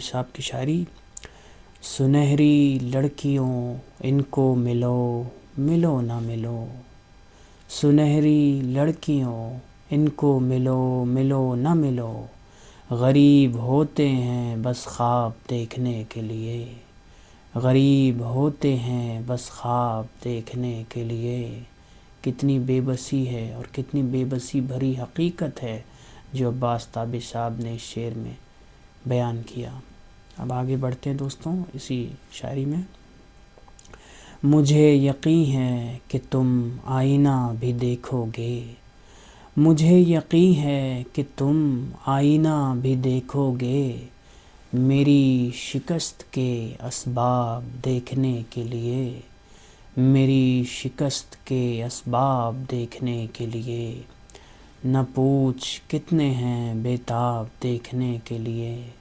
साहब की शायरी। सुनहरी लड़कियों इनको मिलो, मिलो ना मिलो। सुनहरी लड़कियों इनको मिलो, मिलो ना मिलो। गरीब होते हैं बस ख्वाब देखने के लिए। गरीब होते हैं बस ख्वाब देखने के लिए। कितनी बेबसी है और कितनी बेबसी भरी हकीकत है जो अब्बास ताबिश साहब ने इस शेर में बयान किया। अब आगे बढ़ते हैं दोस्तों इसी शायरी में। मुझे यकीन है कि तुम आईना भी देखोगे। मुझे यकीन है कि तुम आईना भी देखोगे। मेरी शिकस्त के असबाब देखने के लिए। मेरी शिकस्त के असबाब देखने के लिए। न पूछ कितने हैं बेताब देखने के लिए।